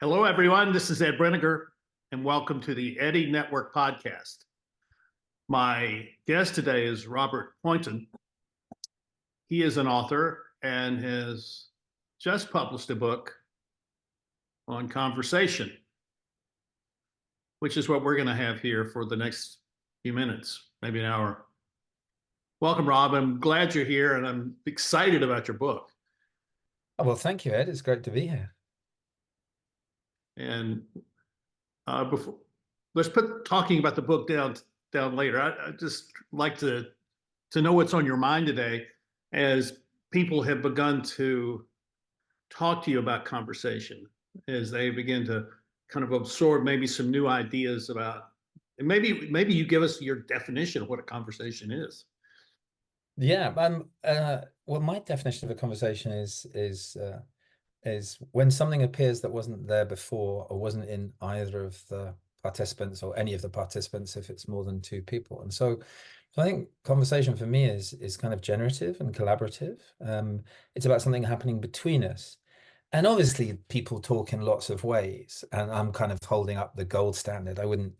Hello, everyone. This is Ed Breniger, and welcome to the Eddy Network podcast. My guest today is Robert Poynton. He is an author and has just published a book on conversation, which is what we're going to have here for the next few minutes, maybe an hour. Welcome, Rob. I'm glad you're here, and I'm excited about your book. Oh, well, thank you, Ed. It's great to be here. And before, let's put talking about the book down later. I just like to know what's on your mind today as people have begun to talk to you about conversation, as they begin to kind of absorb maybe some new ideas about, and maybe you give us your definition of what a conversation is. Yeah, well, my definition of a conversation is when something appears that wasn't there before or wasn't in either of the participants or any of the participants if it's more than two people. And so I think conversation for me is kind of generative and collaborative. It's about something happening between us. And obviously people talk in lots of ways, and I'm kind of holding up the gold standard. I wouldn't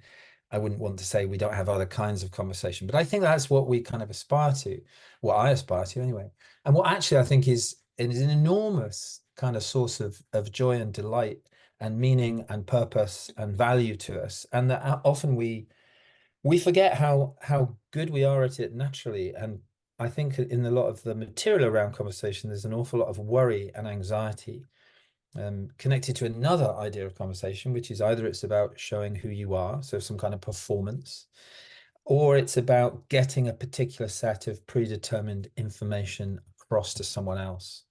want to say we don't have other kinds of conversation, but I think that's what we kind of aspire to, what I aspire to anyway. And what actually I think is an enormous kind of source of joy and delight and meaning and purpose and value to us. And that often we forget how good we are at it naturally. And I think in a lot of the material around conversation, there's an awful lot of worry and anxiety connected to another idea of conversation, which is either it's about showing who you are, so some kind of performance, or it's about getting a particular set of predetermined information across to someone else.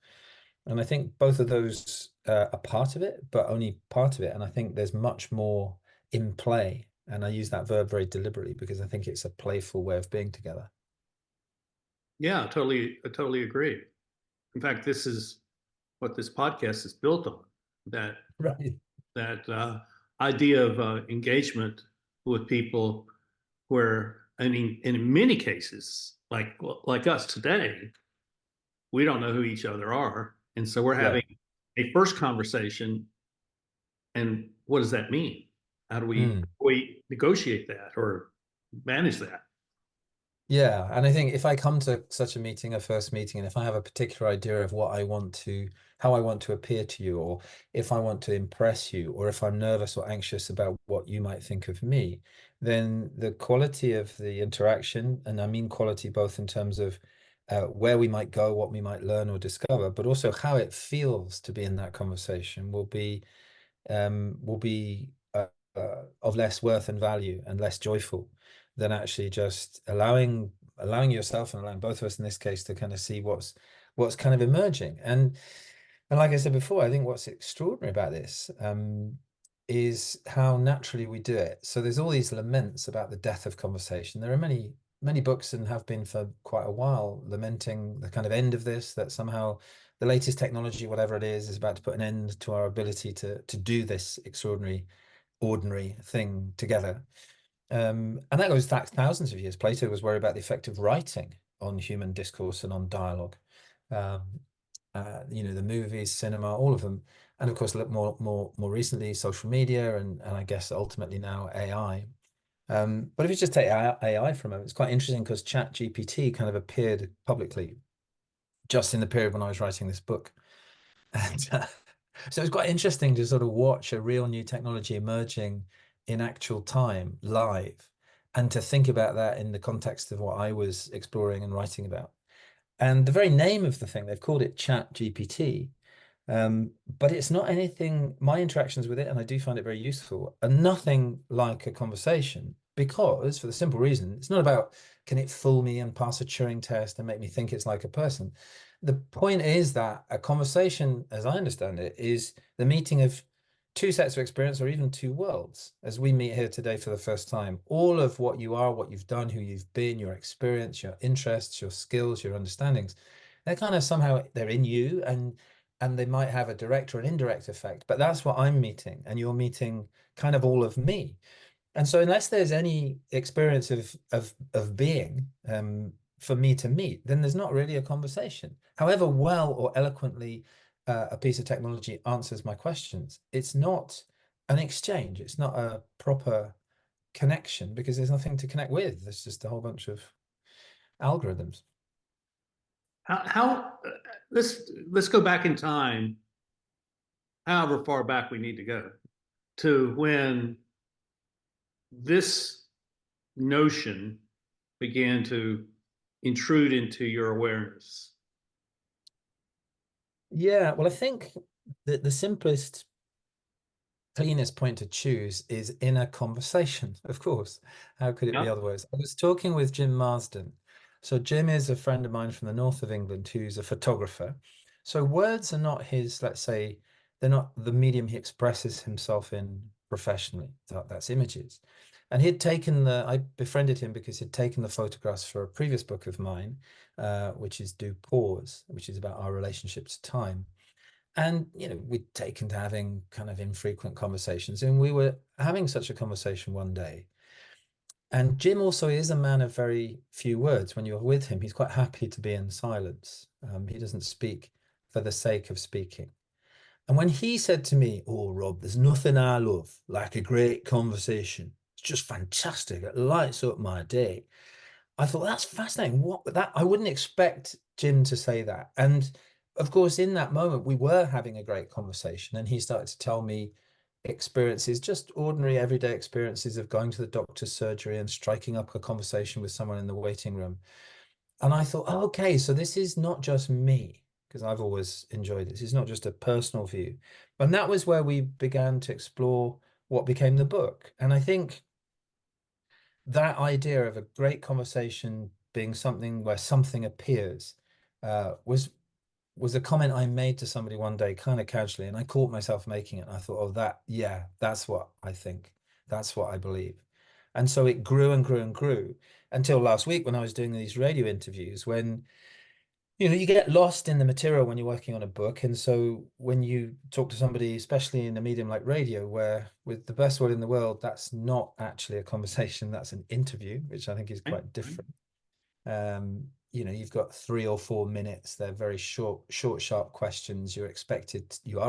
And I think both of those are part of it, but only part of it. And I think there's much more in play. And I use that verb very deliberately because I think it's a playful way of being together. Yeah, I totally agree. In fact, this is what this podcast is built on, that Right. idea of engagement with people where, I mean, in many cases, like us today, we don't know who each other are. And so we're having a first conversation. And what does that mean? How do we negotiate that or manage that? Yeah, and I think if I come to such a meeting, a first meeting, and if I have a particular idea of how I want to appear to you, or if I want to impress you, or if I'm nervous or anxious about what you might think of me, then the quality of the interaction, and I mean quality both in terms of where we might go, what we might learn or discover, but also how it feels to be in that conversation will be of less worth and value and less joyful than actually just allowing yourself and allowing both of us in this case to kind of see what's kind of emerging. And like I said before, I think what's extraordinary about this is how naturally we do it. So there's all these laments about the death of conversation. There are many books, and have been for quite a while, lamenting the kind of end of this, that somehow the latest technology, whatever it is about to put an end to our ability to do this extraordinary, ordinary thing together. And that goes back thousands of years. Plato was worried about the effect of writing on human discourse and on dialogue. Um, the movies, cinema, all of them, and of course, more recently, social media, and I guess ultimately now AI. But if you just take AI for a moment, it's quite interesting because ChatGPT kind of appeared publicly just in the period when I was writing this book. And so it's quite interesting to sort of watch a real new technology emerging in actual time, live, and to think about that in the context of what I was exploring and writing about. And the very name of the thing, they've called it ChatGPT, but it's not anything, my interactions with it, and I do find it very useful, are nothing like a conversation, because for the simple reason, it's not about, can it fool me and pass a Turing test and make me think it's like a person? The point is that a conversation, as I understand it, is the meeting of two sets of experience, or even two worlds, as we meet here today for the first time. All of what you are, what you've done, who you've been, your experience, your interests, your skills, your understandings, they're kind of somehow, they're in you, and they might have a direct or an indirect effect, but that's what I'm meeting, and you're meeting kind of all of me. And so unless there's any experience of being for me to meet, then there's not really a conversation. However well or eloquently a piece of technology answers my questions. It's not an exchange. It's not a proper connection because there's nothing to connect with. There's just a whole bunch of algorithms. How let's go back in time, however far back we need to go, to when this notion began to intrude into your awareness. Yeah, well, I think the simplest, cleanest point to choose is in a conversation, of course. How could it be Yeah. otherwise? I was talking with Jim Marsden. So Jim is a friend of mine from the north of England who's a photographer. So words are not his, let's say, they're not the medium he expresses himself in professionally. That's images. And he'd taken I befriended him because he'd taken the photographs for a previous book of mine, which is Do Pause, which is about our relationship to time. And, we'd taken to having kind of infrequent conversations. And we were having such a conversation one day. And Jim also is a man of very few words. When you're with him, he's quite happy to be in silence. He doesn't speak for the sake of speaking. And when he said to me, "Oh, Rob, there's nothing I love like a great conversation. It's just fantastic. It lights up my day." I thought that's fascinating. What that I wouldn't expect Jim to say that. And of course, in that moment, we were having a great conversation, and he started to tell me experiences, just ordinary everyday experiences of going to the doctor's surgery and striking up a conversation with someone in the waiting room. And I thought, oh, okay, so this is not just me, because I've always enjoyed this. It's not just a personal view. And that was where we began to explore what became the book. And I think that idea of a great conversation being something where something appears was a comment I made to somebody one day, kind of casually, and I caught myself making it. And I thought, oh, yeah, that's what I think. That's what I believe. And so it grew and grew and grew until last week when I was doing these radio interviews, when you get lost in the material when you're working on a book. And so when you talk to somebody, especially in a medium like radio, where with the best word in the world, that's not actually a conversation, that's an interview, which I think is quite different. You've got 3 or 4 minutes. They're very short, sharp questions. You are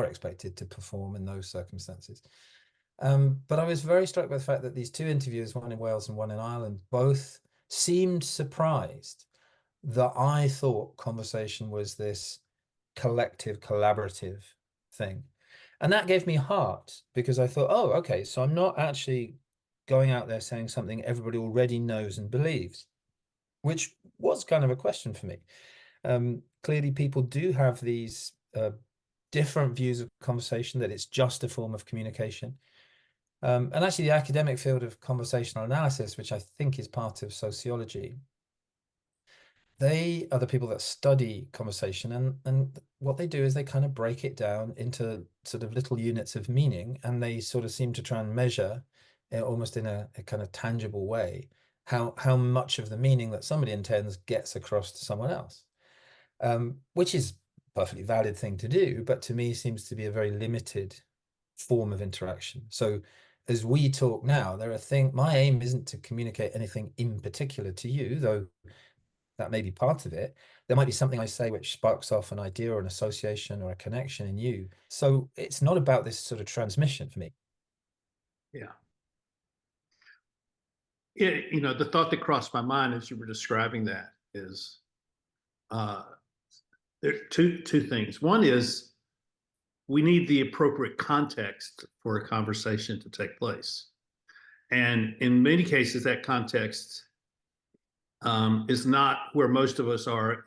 expected to perform in those circumstances. But I was very struck by the fact that these 2 interviewers, one in Wales and one in Ireland, both seemed surprised that I thought conversation was this collective, collaborative thing. And that gave me heart, because I thought, oh, okay, so I'm not actually going out there saying something everybody already knows and believes, which was kind of a question for me. Clearly, people do have these different views of conversation, that it's just a form of communication. And actually, the academic field of conversational analysis, which I think is part of sociology, they are the people that study conversation, and what they do is they kind of break it down into sort of little units of meaning, and they sort of seem to try and measure almost in a kind of tangible way how much of the meaning that somebody intends gets across to someone else, which is a perfectly valid thing to do, but to me seems to be a very limited form of interaction. So as we talk now, my aim isn't to communicate anything in particular to you, though that may be part of it. There might be something I say which sparks off an idea or an association or a connection in you. So it's not about this sort of transmission for me. Yeah. The thought that crossed my mind as you were describing that is there are two things. One is we need the appropriate context for a conversation to take place. And in many cases, that context is not where most of us are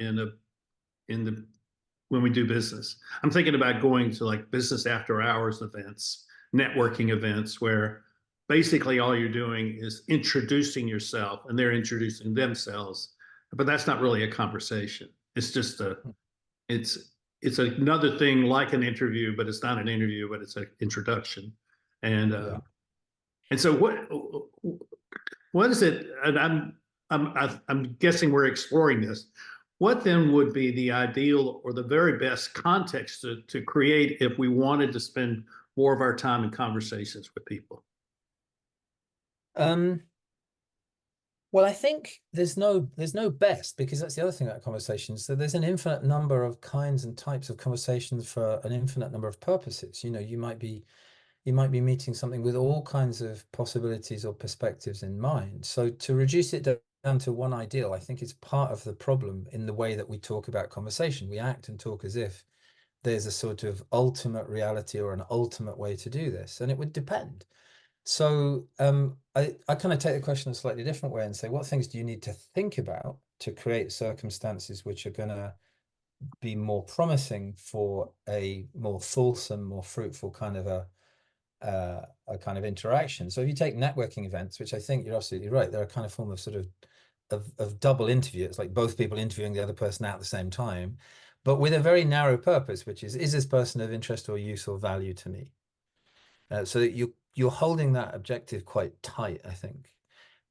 when we do business. I'm thinking about going to like business after hours events, networking events, where basically all you're doing is introducing yourself and they're introducing themselves, but that's not really a conversation. It's just it's another thing like an interview, but it's not an interview, but it's an introduction. And and so what is it? And I'm guessing we're exploring this. What then would be the ideal or the very best context to create if we wanted to spend more of our time in conversations with people? Well, I think there's no best, because that's the other thing about conversations. So there's an infinite number of kinds and types of conversations for an infinite number of purposes. You might be meeting something with all kinds of possibilities or perspectives in mind. So to reduce it down to one ideal, I think is part of the problem in the way that we talk about conversation. We act and talk as if there's a sort of ultimate reality or an ultimate way to do this, and it would depend. So I kind of take the question a slightly different way and say, what things do you need to think about to create circumstances which are going to be more promising for a more fulsome, more fruitful kind of a kind of interaction. So if you take networking events, which I think you're absolutely right, they're a kind of form of sort of double interview. It's like both people interviewing the other person at the same time, but with a very narrow purpose, which is this person of interest or use or value to me? So that you're holding that objective quite tight, I think.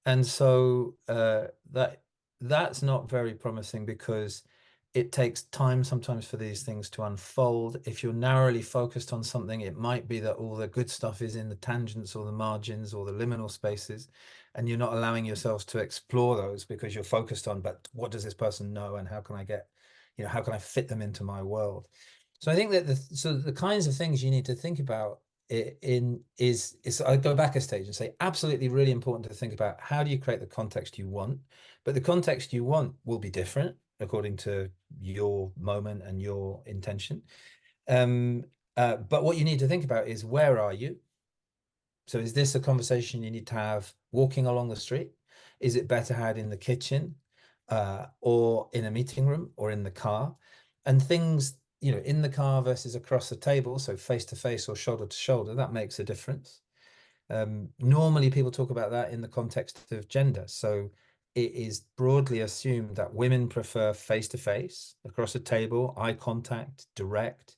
And so that's not very promising, because it takes time sometimes for these things to unfold. If you're narrowly focused on something, it might be that all the good stuff is in the tangents or the margins or the liminal spaces, and you're not allowing yourselves to explore those because you're focused on, but what does this person know, and how can I get, how can I fit them into my world? So I think that the kinds of things you need to think about is I go back a stage and say absolutely really important to think about how do you create the context you want, but the context you want will be different according to your moment and your intention. But what you need to think about is, where are you? So is this a conversation you need to have walking along the street? Is it better had in the kitchen, or in a meeting room, or in the car? And things, in the car versus across the table, so face to face or shoulder to shoulder, that makes a difference. Normally people talk about that in the context of gender. So it is broadly assumed that women prefer face to face, across a table, eye contact, direct,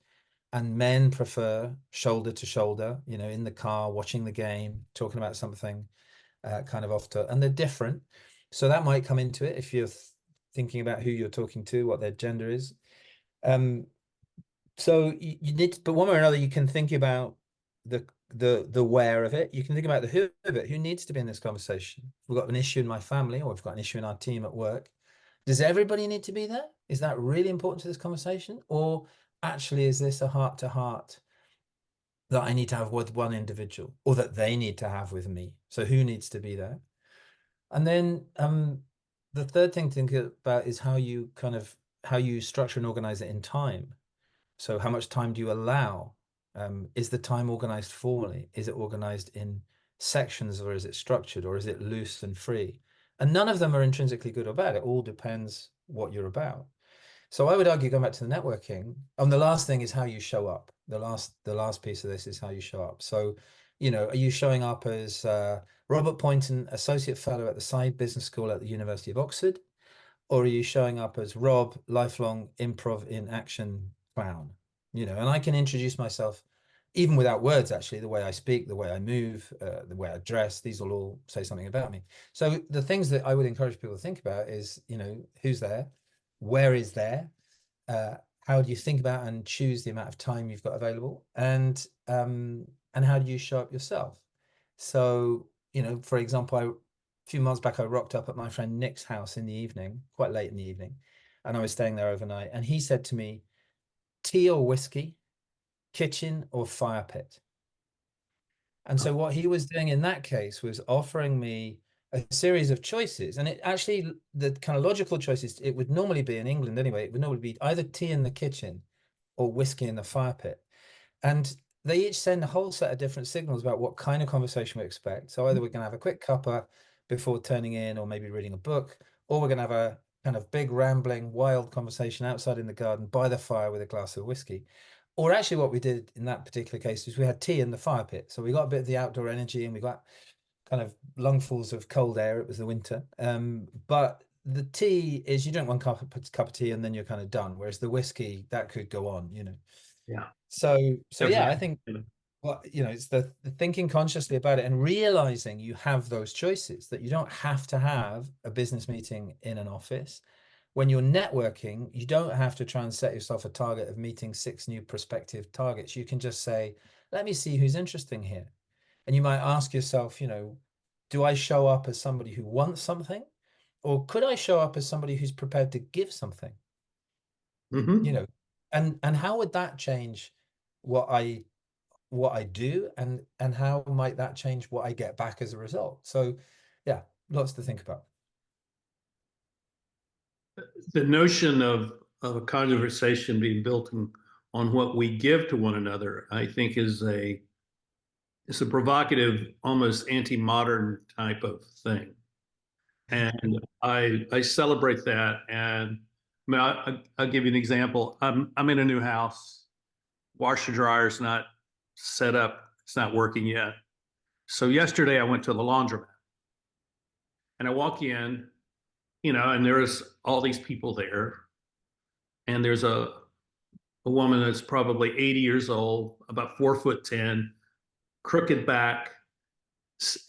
and men prefer shoulder to shoulder, in the car, watching the game, talking about something, kind of off to, and they're different. So that might come into it if you're thinking about who you're talking to, what their gender is. So you need to, but one way or another, you can think about the where of it. You can think about the who of it. Who needs to be in this conversation? We've got an issue in my family, or we've got an issue in our team at work. Does everybody need to be there? Is that really important to this conversation? Or actually, is this a heart to heart that I need to have with one individual, or that they need to have with me? So who needs to be there? And then the third thing to think about is how you structure and organize it in time. So how much time do you allow? Is the time organized formally? Is it organized in sections, or is it structured, or is it loose and free? And none of them are intrinsically good or bad. It all depends what you're about. So I would argue, going back to the networking, and the last thing is how you show up. The last piece of this is how you show up. So, are you showing up as Robert Poynton, Associate Fellow at the Side Business School at the University of Oxford? Or are you showing up as Rob, lifelong improv in action clown? And I can introduce myself even without words, actually, the way I speak, the way I move, the way I dress, these will all say something about me. So the things that I would encourage people to think about is, who's there? Where is there? How do you think about and choose the amount of time you've got available? And how do you show up yourself? So, for example, a few months back, I rocked up at my friend Nick's house in the evening, quite late in the evening, and I was staying there overnight. And he said to me, tea or whiskey, kitchen or fire pit? And so what he was doing in that case was offering me a series of choices. And it actually, the kind of logical choices, it would normally be in England anyway, it would normally be either tea in the kitchen or whiskey in the fire pit. And they each send a whole set of different signals about what kind of conversation we expect. So either we're going to have a quick cuppa before turning in, or maybe reading a book, or we're going to have a kind of big, rambling, wild conversation outside in the garden by the fire with a glass of whiskey. Or actually what we did in that particular case is we had tea in the fire pit. So we got a bit of the outdoor energy, and we got kind of lungfuls of cold air. It was the winter. But the tea is, you drink one cup of tea and then you're kind of done. Whereas the whiskey, that could go on, Yeah. So yeah, I Definitely. think, well, it's the thinking consciously about it and realizing you have those choices, that you don't have to have a business meeting in an office. When you're networking, you don't have to try and set yourself a target of meeting 6 new prospective targets. You can just say, let me see who's interesting here. And you might ask yourself, do I show up as somebody who wants something, or could I show up as somebody who's prepared to give something? Hmm. You know, and how would that change what I do, and how might that change what I get back as a result? So yeah, lots to think about. The notion of a conversation being built on what we give to one another, I think, is a provocative, almost anti-modern type of thing. And I celebrate that. And I mean, I'll give you an example. I'm in a new house. Washer dryer's not set up. It's not working yet. So yesterday I went to the laundromat and I walk in, and there's all these people there. And there's a woman that's probably 80 years old, about 4'10", crooked back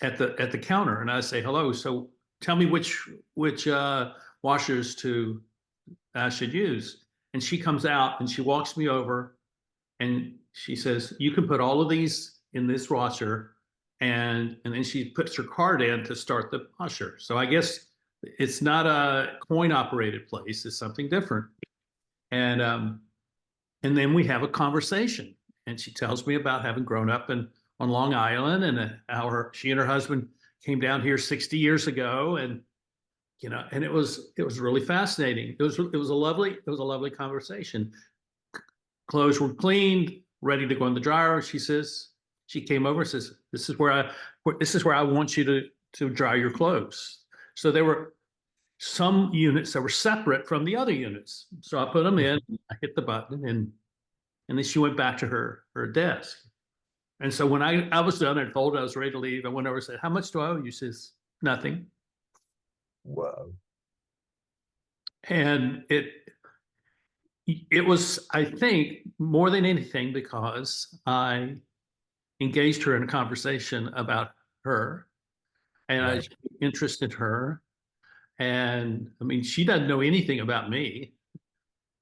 at the counter. And I say, hello. So tell me which washers to I should use. And she comes out and she walks me over and she says, you can put all of these in this washer. And then she puts her card in to start the washer. So I guess it's not a coin operated place. It's something different. And and then we have a conversation. And she tells me about having grown up on Long Island and how she and her husband came down here 60 years ago. And it was really fascinating. It was a lovely conversation. Clothes were cleaned, ready to go in the dryer. She came over and says, this is where I want you to dry your clothes. So there were some units that were separate from the other units. So I put them in, I hit the button, and then she went back to her desk. And so when I was done, I told her I was ready to leave. I went over and said, how much do I owe you? She says, nothing. Whoa. And it was, I think, more than anything, because I engaged her in a conversation about her, and I Right. showed interest in her. And I mean, she doesn't know anything about me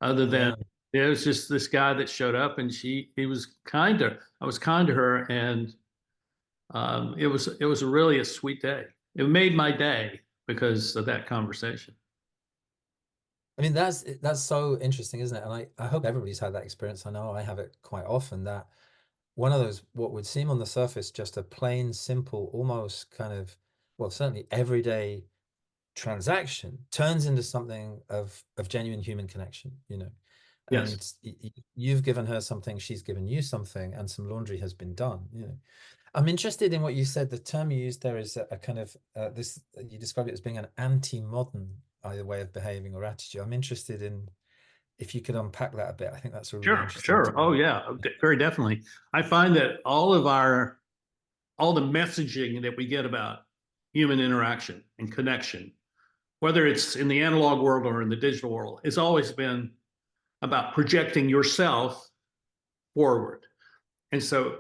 other than Yeah. there's just this guy that showed up, and I was kind to her, and it was really a sweet day. It made my day because of that conversation. I mean, that's so interesting, isn't it? And I hope everybody's had that experience. I know I have it quite often, that one of those, what would seem on the surface just a plain, simple, almost kind of, well, certainly everyday transaction turns into something of genuine human connection, Yes. and you've given her something, she's given you something, and some laundry has been done. I'm interested in what you said. The term you used there is a kind of this, you described it as being an anti-modern either way of behaving or attitude. I'm interested in if you could unpack that a bit. I think that's a really Sure, interesting sure. Oh term. yeah, very definitely. I find that all the messaging that we get about human interaction and connection, whether it's in the analog world or in the digital world, it's always been about projecting yourself forward. And so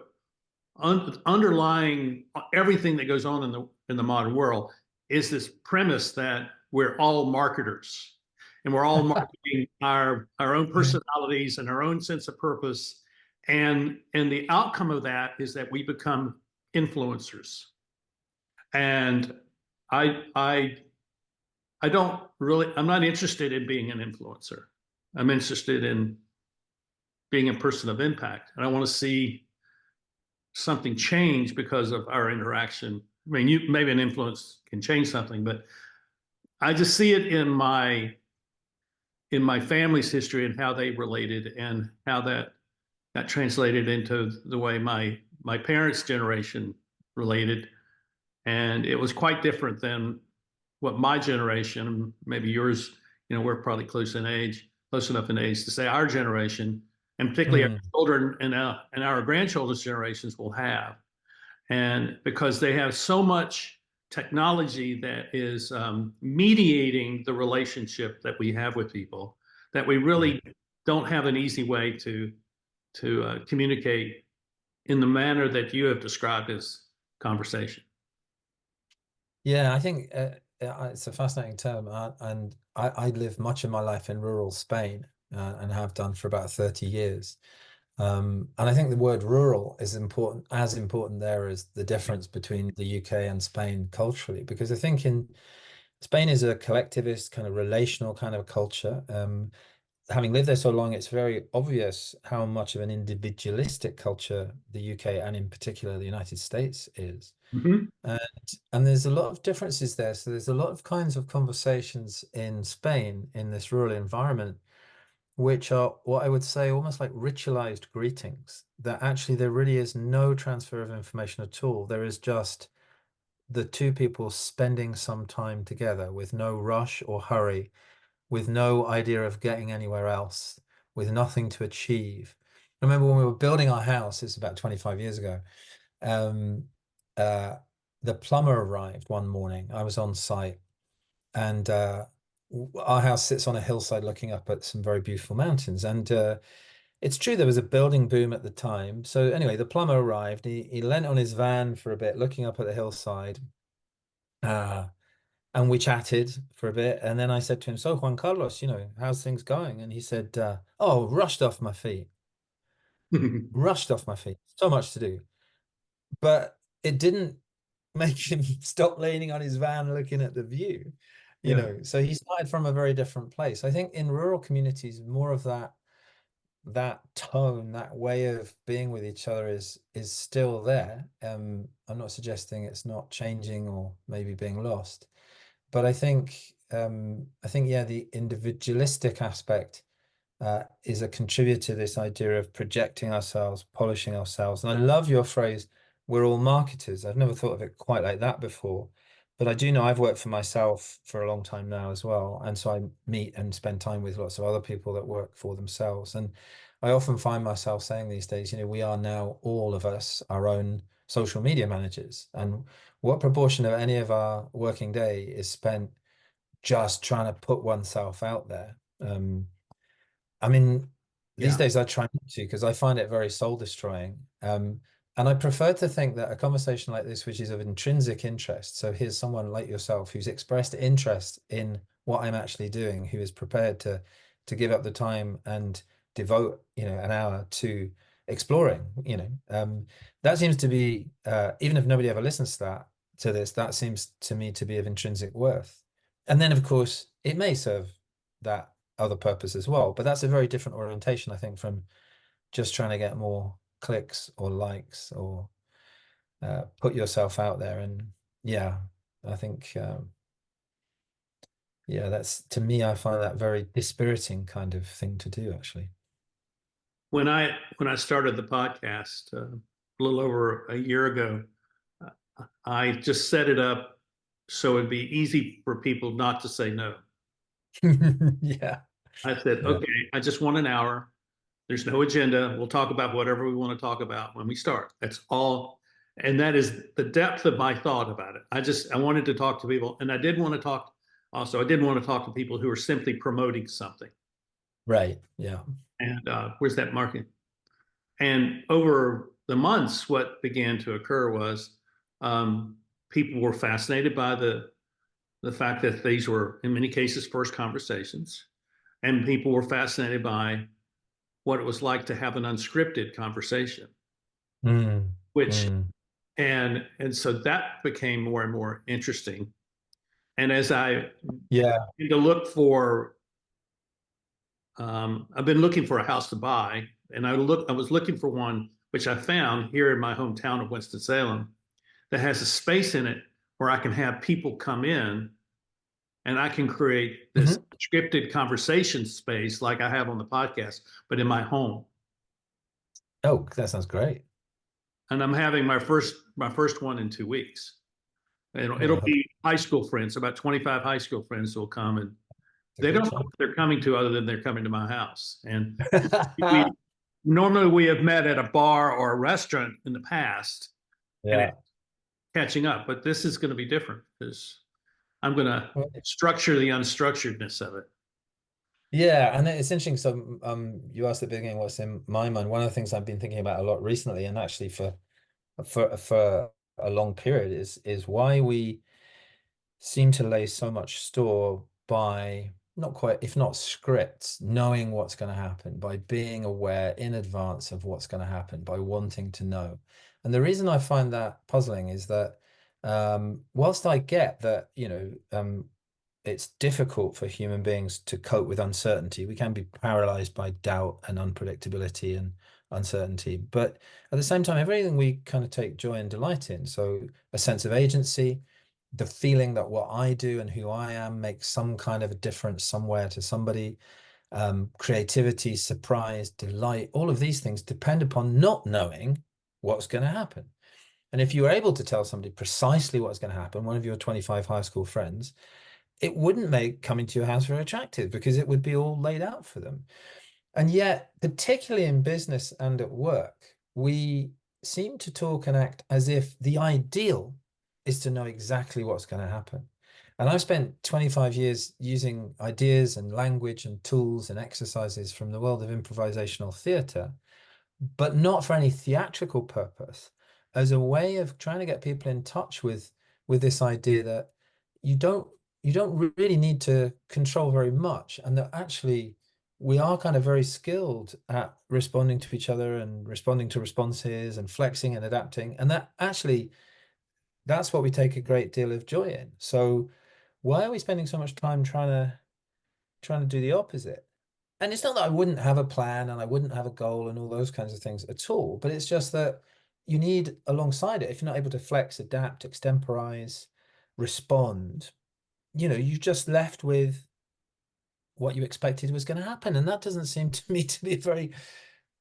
underlying everything that goes on in the modern world is this premise that we're all marketers, and we're all marketing our own personalities and our own sense of purpose. And the outcome of that is that we become influencers. And I I'm not interested in being an influencer. I'm interested in being a person of impact. And I want to see something change because of our interaction. I mean, maybe an influence can change something, but I just see it in my family's history and how they related, and how that translated into the way my parents' generation related. And it was quite different than what my generation, maybe yours, we're probably close enough in age to say our generation, and particularly our Mm. children and our grandchildren's generations will have. And because they have so much technology that is mediating the relationship that we have with people, that we Mm. really don't have an easy way to communicate in the manner that you have described as conversation. Yeah, I think it's a fascinating term, and I live much of my life in rural Spain, and have done for about 30 years. And I think the word rural is important, as important there as the difference between the UK and Spain culturally, because I think Spain is a collectivist kind of relational kind of culture. Having lived there so long, it's very obvious how much of an individualistic culture the UK and in particular the United States is. Mhm. And there's a lot of differences there. So there's a lot of kinds of conversations in Spain in this rural environment, which are what I would say almost like ritualized greetings, that actually there really is no transfer of information at all. There is just the two people spending some time together with no rush or hurry, with no idea of getting anywhere else, with nothing to achieve. I remember when we were building our house, it's about 25 years ago, um, uh, the plumber arrived one morning. I was on site, and our house sits on a hillside looking up at some very beautiful mountains. And it's true, there was a building boom at the time. So anyway, the plumber arrived. He leant on his van for a bit, looking up at the hillside. Uh, and we chatted for a bit. And then I said to him, "So, Juan Carlos, how's things going?" And he said, "Oh, rushed off my feet, rushed off my feet. So much to do." But it didn't make him stop leaning on his van looking at the view, Yeah. So he started from a very different place. I think in rural communities, more of that tone, that way of being with each other is still there. I'm not suggesting it's not changing or maybe being lost, but I think yeah, the individualistic aspect is a contributor to this idea of projecting ourselves, polishing ourselves. And I love your phrase, "we're all marketers." I've never thought of it quite like that before, but I do know I've worked for myself for a long time now as well. And so I meet and spend time with lots of other people that work for themselves. And I often find myself saying these days, we are now all of us our own social media managers. And what proportion of any of our working day is spent just trying to put oneself out there? I mean, these Yeah. days I try not to because I find it very soul destroying. And I prefer to think that a conversation like this, which is of intrinsic interest, so here's someone like yourself who's expressed interest in what I'm actually doing, who is prepared to give up the time and devote, an hour to exploring, that seems to be, even if nobody ever listens to this, that seems to me to be of intrinsic worth. And then, of course, it may serve that other purpose as well. But that's a very different orientation, I think, from just trying to get more clicks or likes or put yourself out there. And yeah, I think, yeah, that's to me, I find that very dispiriting kind of thing to do, actually. When I started the podcast a little over a year ago, I just set it up so it'd be easy for people not to say no. Yeah, I said, yeah. okay, I just want an hour. There's no agenda. We'll talk about whatever we want to talk about when we start. That's all. And that is the depth of my thought about it. I wanted to talk to people, and I did want to talk also, I didn't want to talk to people who are simply promoting something. Right. Yeah. And where's that market? And over the months, what began to occur was um, people were fascinated by the fact that these were, in many cases, first conversations, and people were fascinated by what it was like to have an unscripted conversation, Mm, which mm. and so that became more and more interesting. And as I Yeah. began to look for, I've been looking for a house to buy, and I was looking for one which I found here in my hometown of Winston-Salem that has a space in it where I can have people come in and I can create this Mhm. scripted conversation space like I have on the podcast, but in my home. Oh, that sounds great. And I'm having my first one in 2 weeks. It'll Well, be high school friends, about 25 high school friends will come, and it's a they don't good know chance. what they're coming to other than they're coming to my house. And we normally we have met at a bar or a restaurant in the past, and it's Yeah. catching up. But this is going to be different because I'm going to Well, structure the unstructuredness of it. yeah, and it's interesting. So, you asked at the beginning what's in my mind. One of the things I've been thinking about a lot recently, and actually for a long period, is why we seem to lay so much store by not quite, if not scripts, knowing what's going to happen, by being aware in advance of what's going to happen, by wanting to know. And the reason I find that puzzling is that whilst I get that, it's difficult for human beings to cope with uncertainty. We can be paralyzed by doubt and unpredictability and uncertainty. But at the same time, everything we kind of take joy and delight in. So a sense of agency, the feeling that what I do and who I am makes some kind of a difference somewhere to somebody, creativity, surprise, delight, all of these things depend upon not knowing what's going to happen. And if you were able to tell somebody precisely what's going to happen, one of your 25 high school friends, it wouldn't make coming to your house very attractive because it would be all laid out for them. And yet, particularly in business and at work, we seem to talk and act as if the ideal is to know exactly what's going to happen. And I've spent 25 years using ideas and language and tools and exercises from the world of improvisational theatre, but not for any theatrical purpose, as a way of trying to get people in touch with this idea that you don't really need to control very much, and that actually we are kind of very skilled at responding to each other and responding to responses and flexing and adapting, and that actually that's what we take a great deal of joy in. So why are we spending so much time trying to do the opposite? And it's not that I wouldn't have a plan and I wouldn't have a goal and all those kinds of things at all, but it's just that you need alongside it, if you're not able to flex, adapt, extemporize, respond, you're just left with what you expected was going to happen. And that doesn't seem to me to be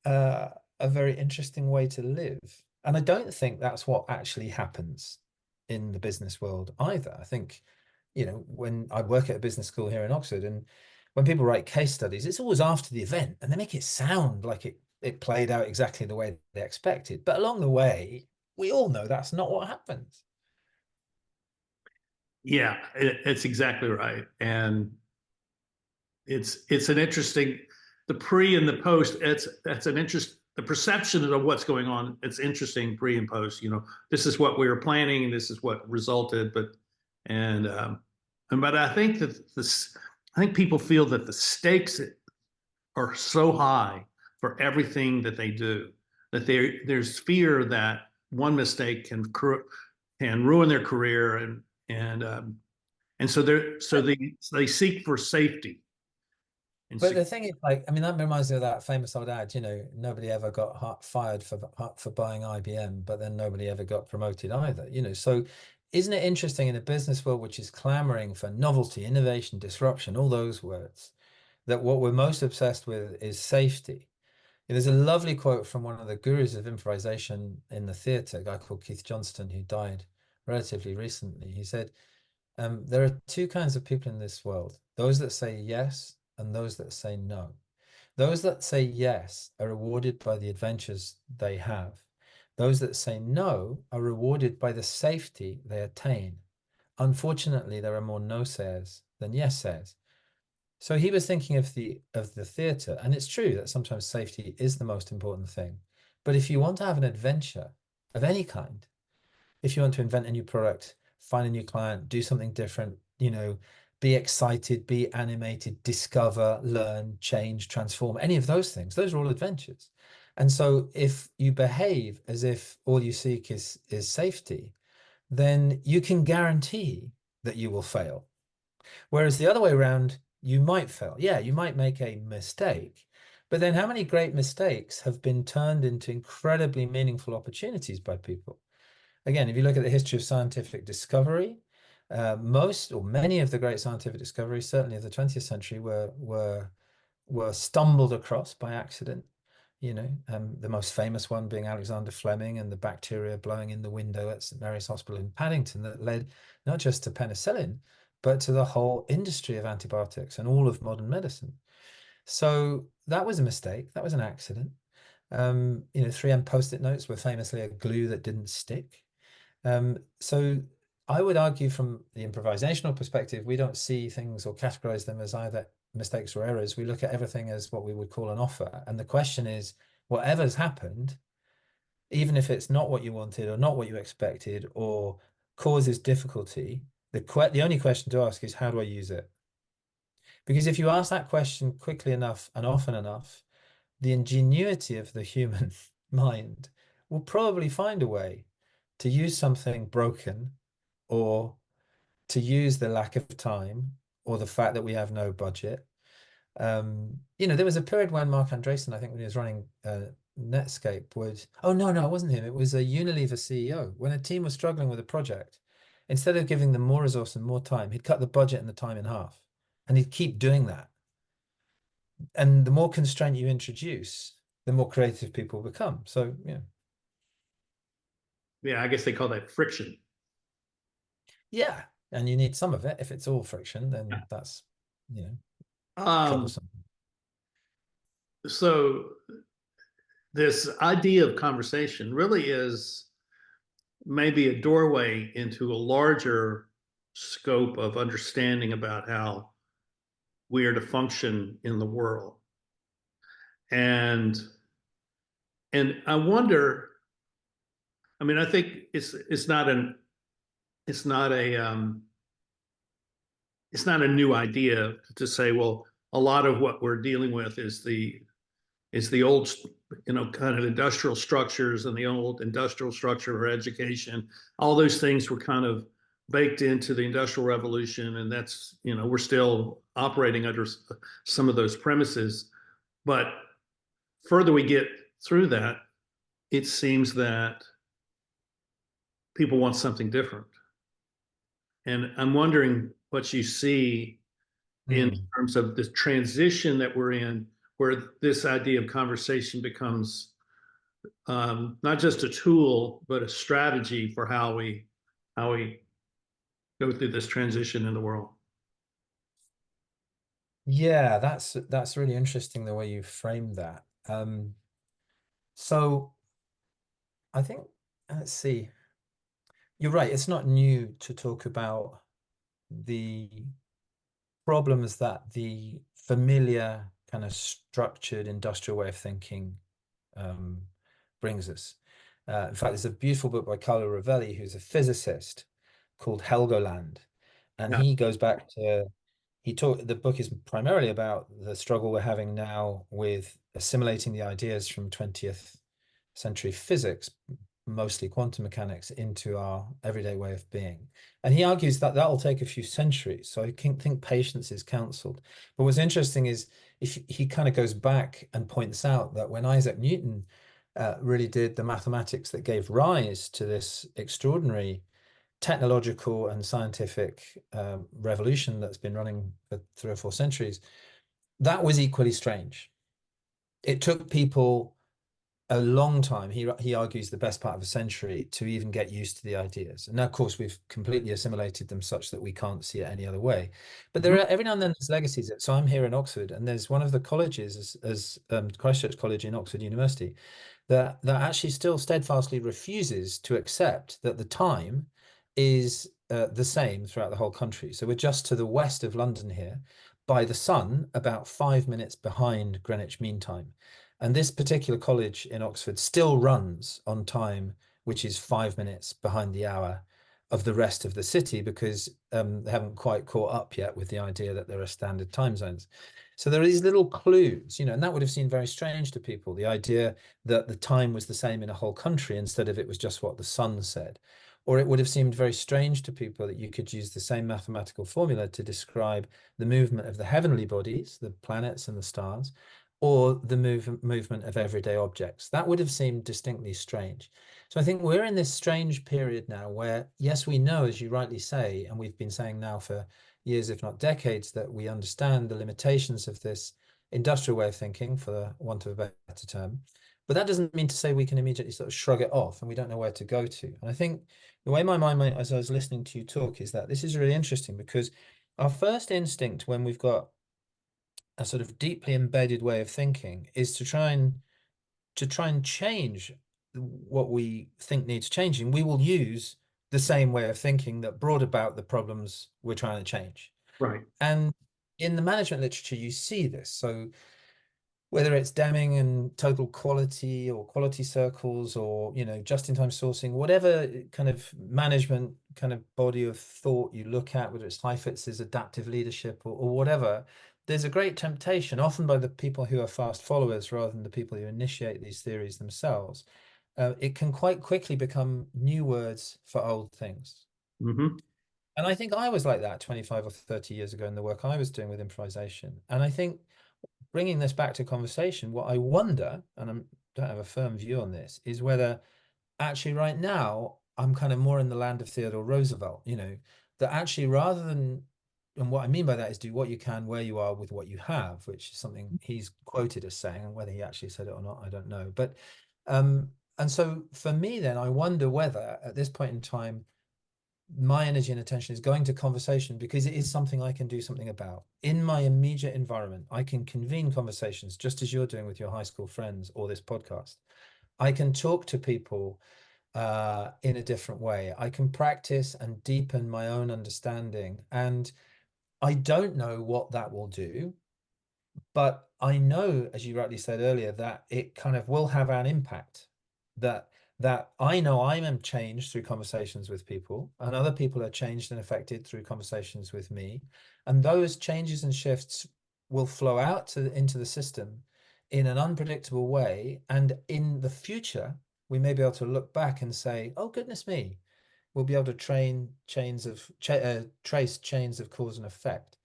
a very interesting way to live. And I don't think that's what actually happens in the business world either. I think, when I work at a business school here in Oxford, and when people write case studies, it's always after the event and they make it sound like it played out exactly the way they expected. But along the way, we all know that's not what happens. Yeah, it's exactly right. And it's an interesting, the pre and the post, that's an interest, the perception of what's going on. It's interesting pre and post, this is what we were planning and this is what resulted. And but I think that I think people feel that the stakes are so high for everything that they do, that there's fear that one mistake can ruin their career, and so they seek for safety. But the thing is, like, I mean, that reminds me of that famous old ad, nobody ever got fired for buying IBM, but then nobody ever got promoted either, So isn't it interesting in a business world which is clamoring for novelty, innovation, disruption, all those words, that what we're most obsessed with is safety? There's a lovely quote from one of the gurus of improvisation in the theatre, a guy called Keith Johnston, who died relatively recently. He said, there are two kinds of people in this world, those that say yes and those that say no. Those that say yes are rewarded by the adventures they have. Those that say no are rewarded by the safety they attain. Unfortunately, there are more no sayers than yes sayers. So he was thinking of the theatre, and it's true that sometimes safety is the most important thing. But if you want to have an adventure of any kind, if you want to invent a new product, find a new client, do something different, be excited, be animated, discover, learn, change, transform, any of those things, those are all adventures. And so if you behave as if all you seek is safety, then you can guarantee that you will fail. Whereas the other way around, you might fail. Yeah, you might make a mistake, but then how many great mistakes have been turned into incredibly meaningful opportunities by people? Again, if you look at the history of scientific discovery, most or many of the great scientific discoveries, certainly of the 20th century, were stumbled across by accident. The most famous one being Alexander Fleming and the bacteria blowing in the window at St Mary's Hospital in Paddington, that led not just to penicillin, but to the whole industry of antibiotics and all of modern medicine. So that was a mistake. That was an accident. 3M Post-it notes were famously a glue that didn't stick. So I would argue from the improvisational perspective, we don't see things or categorize them as either mistakes or errors. We look at everything as what we would call an offer. And the question is, whatever's happened, even if it's not what you wanted or not what you expected or causes difficulty, the only question to ask is, how do I use it? Because if you ask that question quickly enough and often enough, the ingenuity of the human mind will probably find a way to use something broken, or to use the lack of time, or the fact that we have no budget. You know, there was a period when Mark Andreessen, I think when he was running Netscape, would, oh no, it wasn't him. It was a Unilever CEO. When a team was struggling with a project, instead of giving them more resource and more time, he'd cut the budget and the time in half. And he'd keep doing that. And the more constraint you introduce, the more creative people become. So, you know. Yeah, I guess they call that friction. Yeah. And you need some of it. If it's all friction, then Yeah. that's, you know, Um, troublesome. so this idea of conversation really is maybe a doorway into a larger scope of understanding about how we are to function in the world. And I wonder, I mean, I think it's not a it's not a new idea to say, well, a lot of what we're dealing with is the old, kind of industrial structures and the old industrial structure for education. All those things were kind of baked into the Industrial Revolution, and that's, we're still operating under some of those premises. But further we get through that, it seems that people want something different. And I'm wondering what you see in terms of the transition that we're in, where this idea of conversation becomes not just a tool, but a strategy for how we go through this transition in the world. Yeah, that's really interesting the way you framed that. So I think, let's see, you're right. It's not new to talk about the problems that the familiar kind of structured industrial way of thinking brings us. In fact, there's a beautiful book by Carlo Rovelli, who's a physicist, called Helgoland, and Yeah. he goes back to the book is primarily about the struggle we're having now with assimilating the ideas from 20th century physics, mostly quantum mechanics, into our everyday way of being. And he argues that that'll take a few centuries. So I think patience is counseled. But what's interesting is if he kind of goes back and points out that when Isaac Newton really did the mathematics that gave rise to this extraordinary technological and scientific revolution that's been running for 3 or 4 centuries, that was equally strange. It took people a long time. He argues the best part of a century to even get used to the ideas. And now, of course, we've completely assimilated them such that we can't see it any other way. But there are every now and then there's legacies. So I'm here in Oxford, and there's one of the colleges, as Christ Church College in Oxford University, that actually still steadfastly refuses to accept that the time is the same throughout the whole country. So we're just to the west of London here, by the sun, about 5 minutes behind Greenwich Mean Time. And this particular college in Oxford still runs on time, which is 5 minutes behind the hour of the rest of the city, because they haven't quite caught up yet with the idea that there are standard time zones. So there are these little clues, and that would have seemed very strange to people, the idea that the time was the same in a whole country instead of it was just what the sun said. Or it would have seemed very strange to people that you could use the same mathematical formula to describe the movement of the heavenly bodies, the planets and the stars, or the movement of everyday objects. That would have seemed distinctly strange. So I think we're in this strange period now where, yes, we know, as you rightly say, and we've been saying now for years, if not decades, that we understand the limitations of this industrial way of thinking, for the want of a better term. But that doesn't mean to say we can immediately sort of shrug it off and we don't know where to go to. And I think the way my mind went as I was listening to you talk is that this is really interesting, because our first instinct when we've got a sort of deeply embedded way of thinking is to try and change what we think needs changing. We will use the same way of thinking that brought about the problems we're trying to change. Right. And in the management literature, you see this. So whether it's Deming and total quality or quality circles, or just-in-time sourcing, whatever kind of management kind of body of thought you look at, whether it's Heifetz's adaptive leadership or whatever, there's a great temptation, often by the people who are fast followers rather than the people who initiate these theories themselves. It can quite quickly become new words for old things. Mm-hmm. And I think I was like that 25 or 30 years ago in the work I was doing with improvisation. And I think bringing this back to conversation, what I wonder, and I don't have a firm view on this, is whether actually right now I'm kind of more in the land of Theodore Roosevelt, that actually rather than, and what I mean by that is do what you can where you are with what you have, which is something he's quoted as saying, and whether he actually said it or not, I don't know. But and so for me then, I wonder whether at this point in time, my energy and attention is going to conversation because it is something I can do something about. In my immediate environment, I can convene conversations just as you're doing with your high school friends or this podcast. I can talk to people in a different way. I can practice and deepen my own understanding. And I don't know what that will do, but I know, as you rightly said earlier, that it kind of will have an impact. That I know I am changed through conversations with people, and other people are changed and affected through conversations with me. And those changes and shifts will flow out into the system in an unpredictable way. And in the future, we may be able to look back and say, oh, goodness me, we'll be able to trace chains of cause and effect.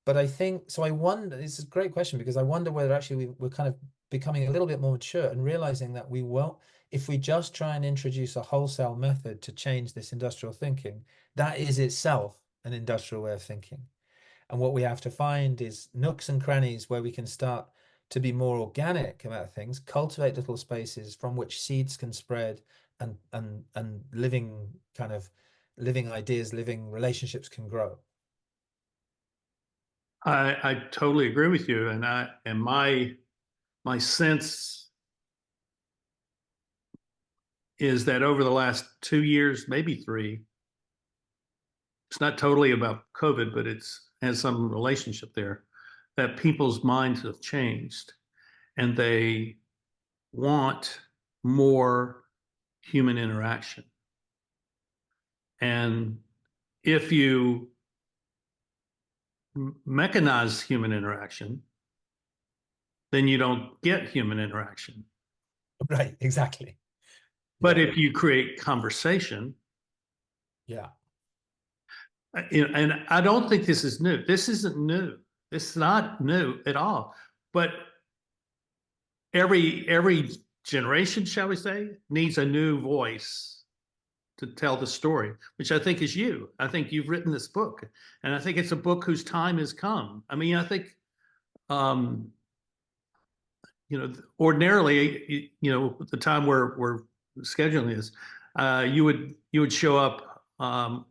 But I think, so I wonder, this is a great question, because I wonder whether actually we're kind of becoming a little bit more mature and realizing that we won't, if we just try and introduce a wholesale method to change this industrial thinking, that is itself an industrial way of thinking. And what we have to find is nooks and crannies where we can start to be more organic about things, cultivate little spaces from which seeds can spread, and living ideas, living relationships can grow. I totally agree with you, and my sense is that over the last 2 years, maybe three, it's not totally about COVID, but it's has some relationship there, that people's minds have changed and they want more human interaction. And if you mechanize human interaction, then you don't get human interaction. Right, exactly. But Yeah. if you create conversation, Yeah. and I don't think this is new. This isn't new. This is not new at all. But every generation, shall we say, needs a new voice to tell the story, which I think is you. I think you've written this book, and I think it's a book whose time has come. I mean, I think, um, ordinarily, the time we're scheduling this, you would show up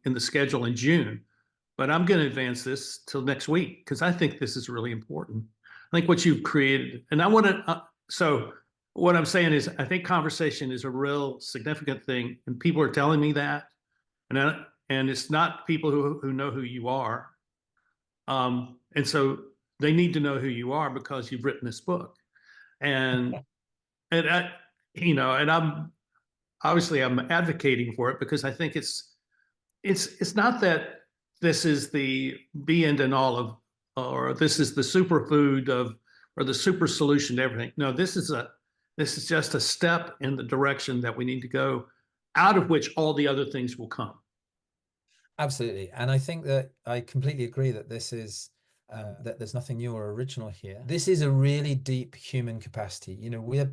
in the schedule in June, but I'm going to advance this till next week because I think this is really important. I think what you've created, and I want to. So what I'm saying is, I think conversation is a real significant thing, and people are telling me that, and it's not people who know who you are, and so they need to know who you are because you've written this book, and and I'm obviously I'm advocating for it because I think it's not that this is the be end and all of, or this is the superfood of, or the super solution to everything. No, this is just a step in the direction that we need to go, out of which all the other things will come. Absolutely. And I think that I completely agree that this is that there's nothing new or original here. This is a really deep human capacity.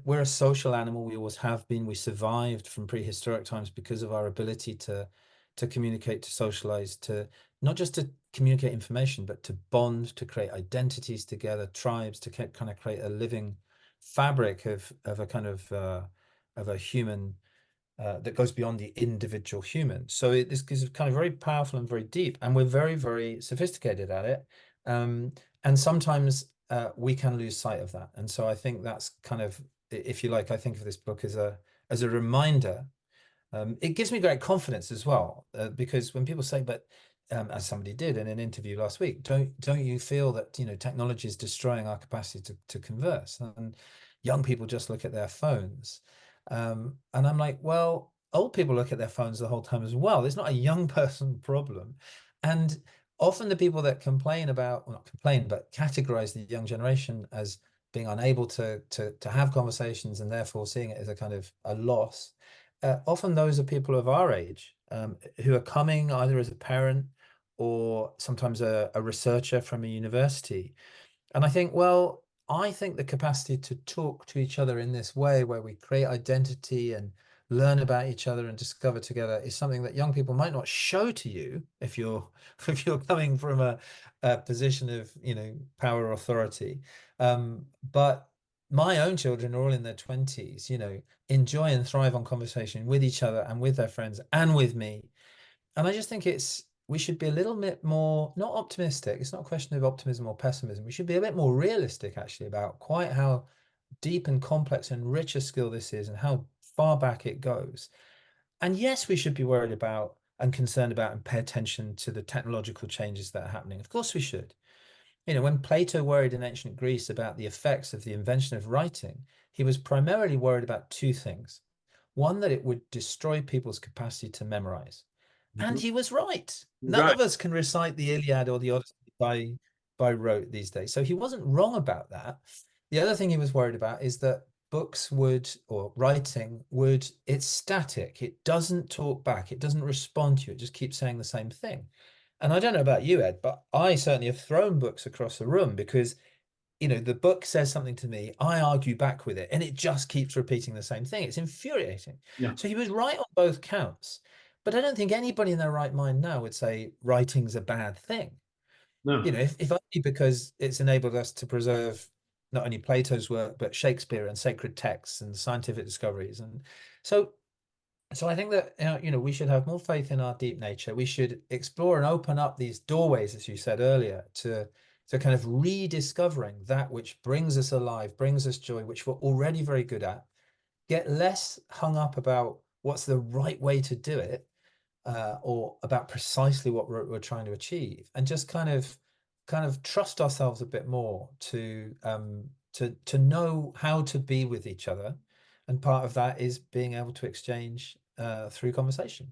We're a social animal. We always have been. We survived from prehistoric times because of our ability to communicate, to socialize, to not just to communicate information, but to bond, to create identities together, tribes, to kind of create a living fabric of a kind of a human that goes beyond the individual human. So this is kind of very powerful and very deep, and we're very, very sophisticated at it. And sometimes we can lose sight of that. And so I think that's kind of, if you like, I think of this book as a reminder. It gives me great confidence as well, because when people say, but as somebody did in an interview last week, don't you feel that technology is destroying our capacity to converse? And young people just look at their phones. And I'm like, well, old people look at their phones the whole time as well. It's not a young person problem. And often the people that complain about, well, not complain, but categorize the young generation as being unable to have conversations and therefore seeing it as a kind of a loss. Often those are people of our age who are coming either as a parent or sometimes a researcher from a university. And I think, well, I think the capacity to talk to each other in this way, where we create identity and learn about each other and discover together, is something that young people might not show to you if you're if you're coming from a position of, you know, power or authority. But my own children are all in their 20s, you know, enjoy and thrive on conversation with each other and with their friends and with me. And I just think we should be a little bit more, not optimistic. It's not a question of optimism or pessimism. We should be a bit more realistic, actually, about quite how deep and complex and rich a skill this is and how far back it goes. And yes, we should be worried about and concerned about and pay attention to the technological changes that are happening. Of course we should. You know, when Plato worried in ancient Greece about the effects of the invention of writing, he was primarily worried about two things. One, that it would destroy people's capacity to memorize. And Mhm. he was right. None Right. of us can recite the Iliad or the Odyssey by rote these days. So he wasn't wrong about that. The other thing he was worried about is that books would, or writing would, it's static. It doesn't talk back. It doesn't respond to you. It just keeps saying the same thing. And I don't know about you, Ed, but I certainly have thrown books across the room because, you know, the book says something to me, I argue back with it, and it just keeps repeating the same thing. It's infuriating. Yeah. So he was right on both counts. But I don't think anybody in their right mind now would say writing's a bad thing. You No. know, if only because it's enabled us to preserve not only Plato's work, but Shakespeare and sacred texts and scientific discoveries. And so I think that, you know, we should have more faith in our deep nature. We should explore and open up these doorways, as you said earlier, to kind of rediscovering that which brings us alive, brings us joy, which we're already very good at. Get less hung up about what's the right way to do it, or about precisely what we're trying to achieve, and just kind of trust ourselves a bit more to know how to be with each other. And part of that is being able to exchange through conversation.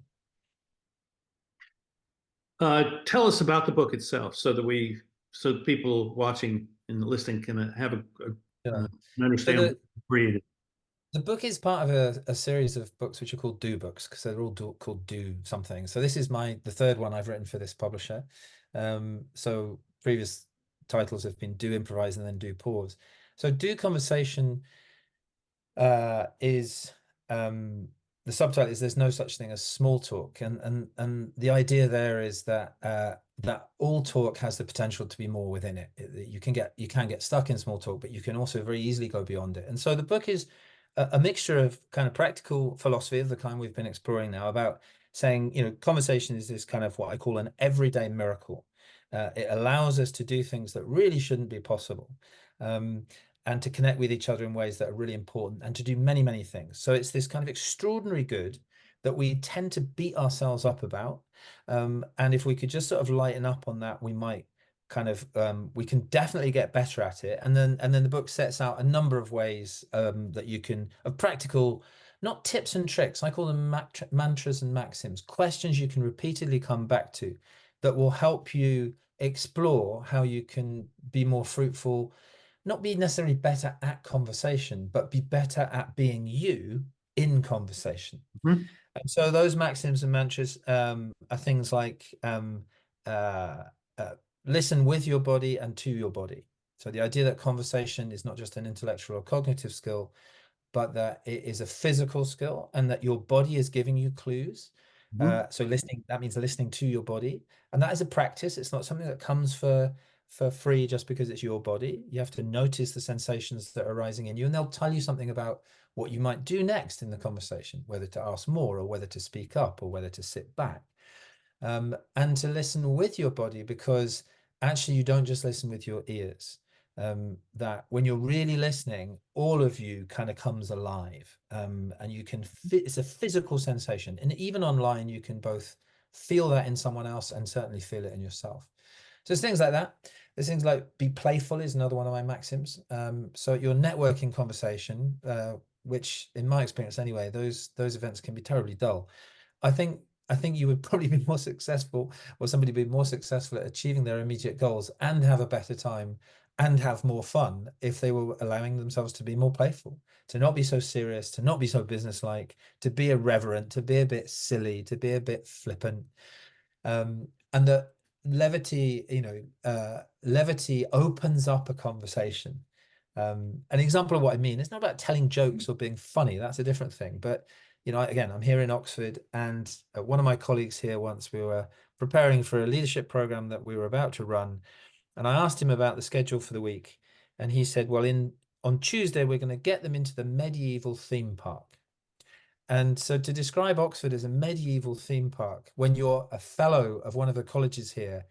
Tell us about the book itself so people watching and listening can have Yeah. an So understanding what you created. the book is part of a series of books which are called Do books, because they're all called Do something. So this is the third one I've written for this publisher. So previous titles have been Do Improvise and then Do Pause. So Do Conversation is the subtitle is There's No Such Thing as Small Talk, and the idea there is that that all talk has the potential to be more within it. You can get stuck in small talk, but you can also very easily go beyond it. And so the book is a mixture of kind of practical philosophy of the kind we've been exploring now, about saying, you know, conversation is this kind of what I call an everyday miracle. It allows us to do things that really shouldn't be possible. And to connect with each other in ways that are really important, and to do many, many things. So it's this kind of extraordinary good that we tend to beat ourselves up about. And if we could just sort of lighten up on that, we might kind of we can definitely get better at it. And then the book sets out a number of ways that you can, of practical, not tips and tricks, I call them mantras and maxims, questions you can repeatedly come back to that will help you explore how you can be more fruitful, not be necessarily better at conversation, but be better at being you in conversation. Mhm. And so those maxims and mantras are things like listen with your body and to your body. So the idea that conversation is not just an intellectual or cognitive skill, but that it is a physical skill, and that your body is giving you clues. Mhm. So listening, that means listening to your body. And that is a practice. It's not something that comes for free just because it's your body. You have to notice the sensations that are arising in you, and they'll tell you something about what you might do next in the conversation, whether to ask more or whether to speak up or whether to sit back. And to listen with your body, because actually you don't just listen with your ears. That when you're really listening, all of you kind of comes alive, and you can it's a physical sensation. And even online, you can both feel that in someone else and certainly feel it in yourself. So there's things like that. There's things like be playful is another one of my maxims. So your networking conversation, which in my experience anyway, those events can be terribly dull. I think you would probably be more successful, or somebody be more successful at achieving their immediate goals and have a better time and have more fun if they were allowing themselves to be more playful, to not be so serious, to not be so businesslike, to be irreverent, to be a bit silly, to be a bit flippant. And that levity, levity opens up a conversation. An example of what I mean, it's not about telling jokes or being funny. That's a different thing. But, again, I'm here in Oxford, and one of my colleagues here, once we were preparing for a leadership program that we were about to run, and I asked him about the schedule for the week, and he said, well, on Tuesday, we're going to get them into the medieval theme park. And so to describe Oxford as a medieval theme park, when you're a fellow of one of the colleges here,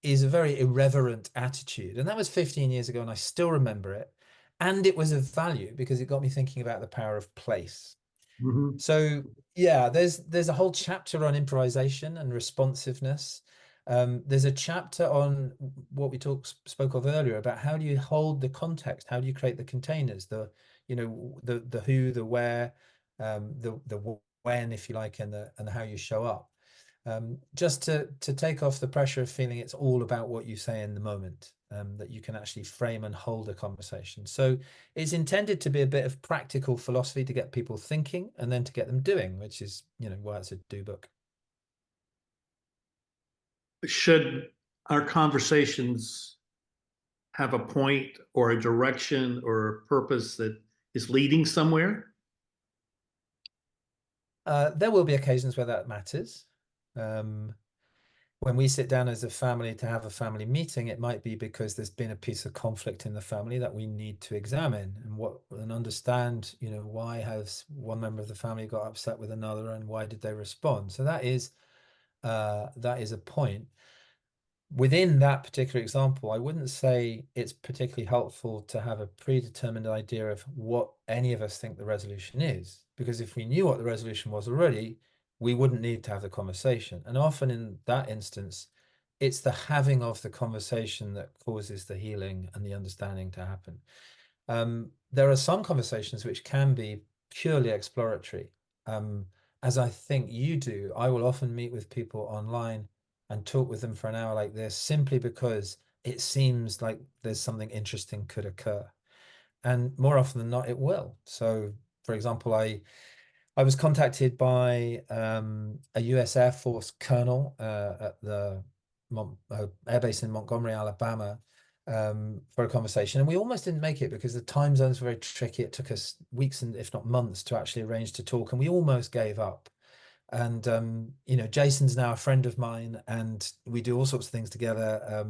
is a very irreverent attitude. And that was 15 years ago, and I still remember it. And it was of value because it got me thinking about the power of place. Mhm. So yeah, there's a whole chapter on improvisation and responsiveness. There's a chapter on what we spoke of earlier about how do you hold the context, how do you create the containers, the who, the where, the when, if you like, and the how you show up. Just to take off the pressure of feeling it's all about what you say in the moment, that you can actually frame and hold a conversation. So it's intended to be a bit of practical philosophy to get people thinking and then to get them doing, which is, why it's a do book. Should our conversations have a point or a direction or a purpose that is leading somewhere? There will be occasions where that matters. When we sit down as a family to have a family meeting, it might be because there's been a piece of conflict in the family that we need to examine and understand, why has one member of the family got upset with another and why did they respond? So that is a point. Within that particular example, I wouldn't say it's particularly helpful to have a predetermined idea of what any of us think the resolution is, because if we knew what the resolution was already, we wouldn't need to have the conversation. And often in that instance, it's the having of the conversation that causes the healing and the understanding to happen. There are some conversations which can be purely exploratory. As I think you do, I will often meet with people online and talk with them for an hour like this simply because it seems like there's something interesting could occur. And more often than not, it will. So, for example, I was contacted by a US Air Force colonel at the Air Base in Montgomery, Alabama, for a conversation. And we almost didn't make it because the time zones were very tricky. It took us weeks and if not months to actually arrange to talk, and we almost gave up. And Jason's now a friend of mine, and we do all sorts of things together,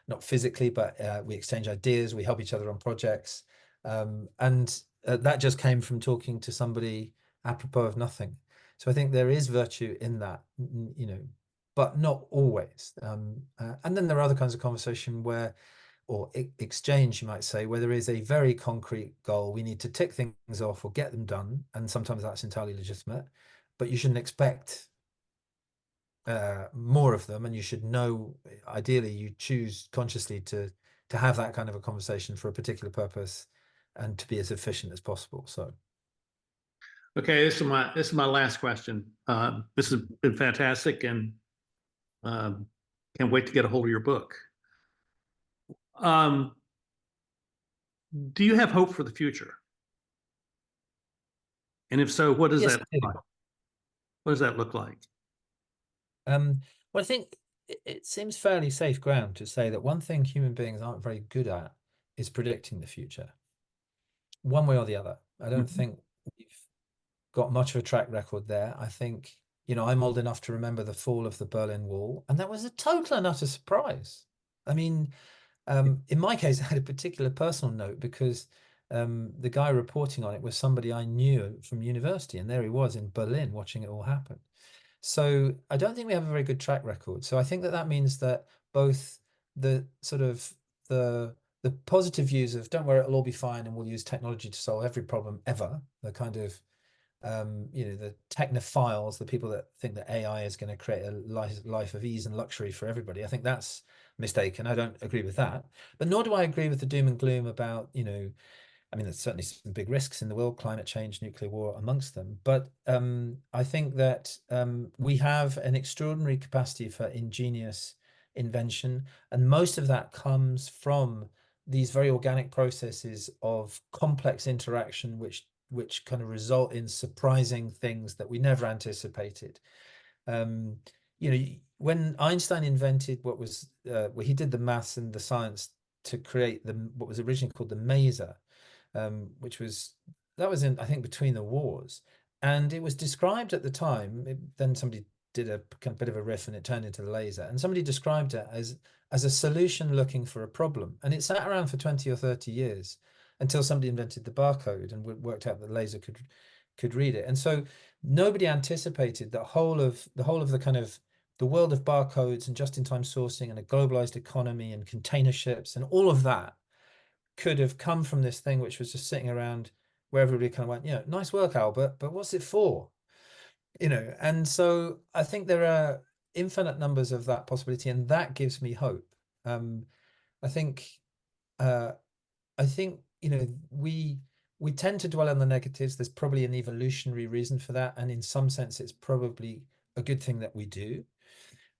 not physically, but we exchange ideas, we help each other on projects. And that just came from talking to somebody apropos of nothing. So I think there is virtue in that, but not always. And then there are other kinds of conversation or exchange, you might say, where there is a very concrete goal. We need to tick things off or get them done. And sometimes that's entirely legitimate, but you shouldn't expect more of them. And you should know, ideally, you choose consciously to have that kind of a conversation for a particular purpose and to be as efficient as possible. So. Okay, this is my last question. This has been fantastic, and can't wait to get a hold of your book. Do you have hope for the future? And if so, what does Yes, that look like? What does that look like? Well, I think it seems fairly safe ground to say that one thing human beings aren't very good at is predicting the future, one way or the other. I don't think we've got much of a track record there. I think, I'm old enough to remember the fall of the Berlin Wall, and that was a total and utter surprise. I mean, in my case, I had a particular personal note because the guy reporting on it was somebody I knew from university, and there he was in Berlin watching it all happen. So I don't think we have a very good track record. So I think that means that both the sort of the positive views of don't worry, it'll all be fine and we'll use technology to solve every problem ever, the kind of the technophiles, the people that think that AI is going to create a life of ease and luxury for everybody. I think that's mistaken. I don't agree with that. But nor do I agree with the doom and gloom about, I mean, there's certainly some big risks in the world, climate change, nuclear war amongst them. But I think that we have an extraordinary capacity for ingenious invention. And most of that comes from these very organic processes of complex interaction, which kind of result in surprising things that we never anticipated. when Einstein invented what was well, he did the maths and the science to create what was originally called the maser, which was that was in, I think, between the wars, and it was described at the time. Then somebody did a kind of bit of a riff, and it turned into the laser. And somebody described it as a solution looking for a problem, and it sat around for 20 or 30 years until somebody invented the barcode and worked out that the laser could read it. And so nobody anticipated the whole of the kind of the world of barcodes and just-in-time sourcing and a globalized economy and container ships and all of that could have come from this thing which was just sitting around where everybody kind of went, nice work, Albert, but what's it for? And so I think there are infinite numbers of that possibility, and that gives me hope. I think we tend to dwell on the negatives. There's probably an evolutionary reason for that, and in some sense, it's probably a good thing that we do.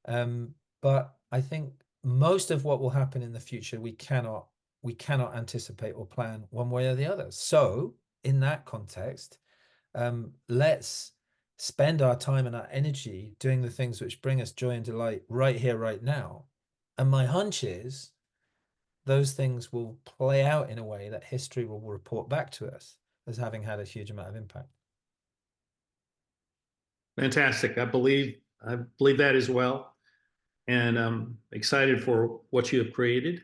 But I think most of what will happen in the future, we cannot anticipate or plan one way or the other. So in that context, let's spend our time and our energy doing the things which bring us joy and delight right here, right now. And my hunch is those things will play out in a way that history will report back to us as having had a huge amount of impact. Fantastic. I believe that as well. And I'm excited for what you have created.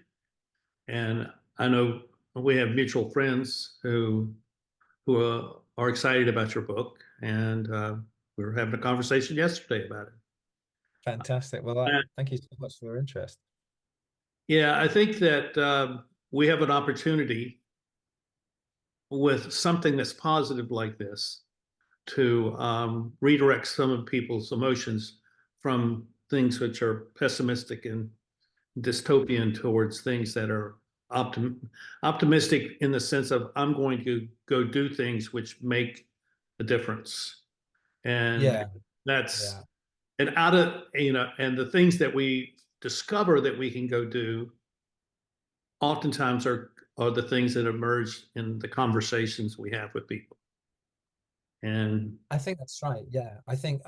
And I know we have mutual friends who are excited about your book. And we were having a conversation yesterday about it. Fantastic. Well, thank you so much for your interest. Yeah, I think that we have an opportunity with something that's positive like this to redirect some of people's emotions from things which are pessimistic and dystopian towards things that are optimistic in the sense of I'm going to go do things which make a difference. And that's and out of and the things that we discover that we can go do oftentimes are the things that emerge in the conversations we have with people. And I think that's right. Yeah. I think